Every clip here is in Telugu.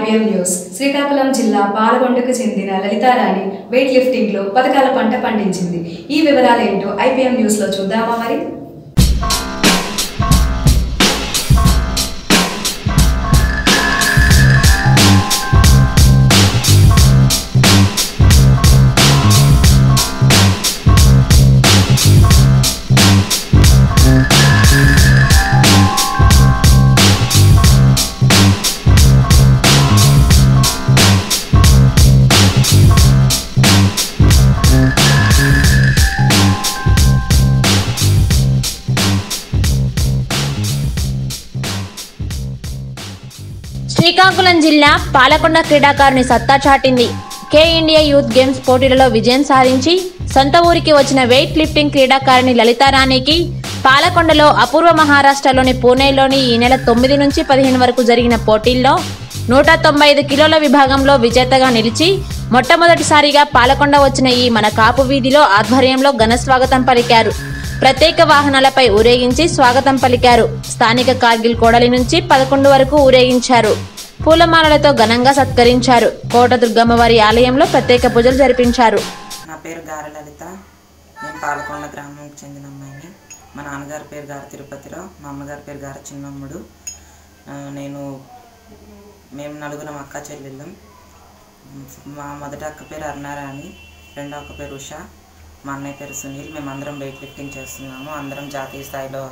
IPM news. శ్రీకాకుళం జిల్లా పాలకొండకు చెందిన లలితారాణి వెయిట్ లిఫ్టింగ్ లో పథకాల పంట పండించింది. ఈ వివరాలేంటో IPM న్యూస్ లో చూద్దామా మరి. శ్రీకాకుళం జిల్లా పాలకొండ క్రీడాకారుని సత్తా చాటింది. కే ఇండియా యూత్ గేమ్స్ పోటీలలో విజయం సాధించి సొంత ఊరికి వచ్చిన వెయిట్ లిఫ్టింగ్ క్రీడాకారిణి లలితారాణికి పాలకొండలో అపూర్వ మహారాష్ట్రలోని పూణేలోని ఈ నెల 9 నుంచి 15 వరకు జరిగిన పోటీల్లో 195 కిలోల విభాగంలో విజేతగా నిలిచి మొట్టమొదటిసారిగా పాలకొండ వచ్చిన ఈ మన కాపు వీధిలో ఆధ్వర్యంలో ఘన స్వాగతం పలికారు. ప్రత్యేక వాహనాలపై ఊరేగించి స్వాగతం పలికారు. స్థానిక కార్గిల్ కోడలి నుంచి 11 వరకు ఊరేగించారు. పూలమాలలతో ఘనంగా సత్కరించారు. కోట దుర్గమ్మవారి ఆలయంలో ప్రత్యేక పూజలు జరిపించారు. నా పేరు గారె లలిత. నేను పాలకొండ గ్రామానికి చెందిన అమ్మాయిని. మా నాన్నగారి పేరు గారు తిరుపతిరావు, మా అమ్మగారి పేరు గారు చిన్నమ్ముడు. మేము నలుగురం అక్క చెల్లెళ్ళం. మా మొదటి అక్క పేరు అరుణారాణి, రెండో అక్క పేరు ఉషా, మా అన్నయ్య పేరు సునీల్. మేమందరం వెయిట్ లిఫ్టింగ్ చేస్తున్నాము. అందరం జాతీయ స్థాయిలో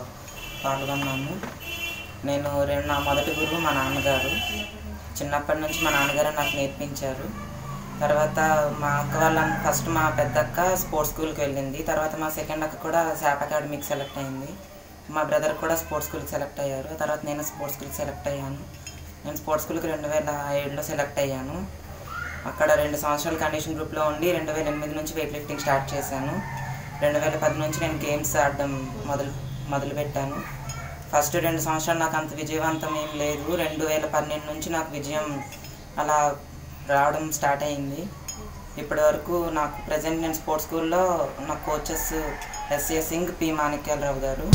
పాల్గొన్నాము. నా మొదటి గురువు మా నాన్నగారు. చిన్నప్పటి నుంచి మా నాన్నగారు నాకు నేర్పించారు. తర్వాత మా అక్క వాళ్ళ ఫస్ట్ మా పెద్ద అక్క స్పోర్ట్స్ స్కూల్కి వెళ్ళింది. తర్వాత మా సెకండ్ అక్క కూడా శాప్ అకాడమీకి సెలెక్ట్ అయింది. మా బ్రదర్ కూడా స్పోర్ట్స్ స్కూల్కి సెలెక్ట్ అయ్యారు. తర్వాత నేను స్పోర్ట్స్ స్కూల్కి సెలెక్ట్ అయ్యాను. నేను స్పోర్ట్స్ స్కూల్కి 2007లో సెలెక్ట్ అయ్యాను. అక్కడ 2 సంవత్సరాలు కండిషన్ గ్రూప్లో ఉండి 2008 నుంచి వెయిట్ లిఫ్టింగ్ స్టార్ట్ చేశాను. 2010 నుంచి నేను గేమ్స్ ఆడడం మొదలుపెట్టాను. ఫస్ట్ 2 సంవత్సరాలు నాకు అంత విజయవంతం ఏం లేదు. 2012 నుంచి నాకు విజయం అలా రావడం స్టార్ట్ అయింది. ఇప్పటి వరకు నాకు ప్రజెంట్ నేను స్పోర్ట్స్ స్కూల్లో నా coaches SA Singh, P Manikyalarao గారు.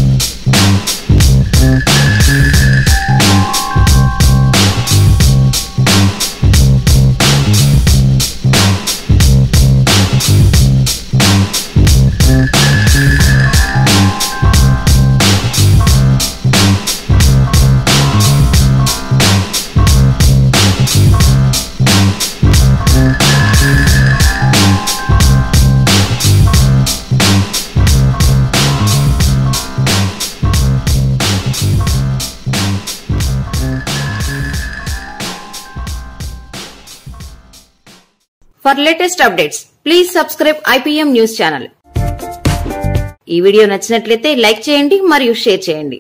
For latest updates, please subscribe IPM News channel. ఈ వీడియో నచ్చినట్లయితే లైక్ చేయండి మరియు షేర్ చేయండి.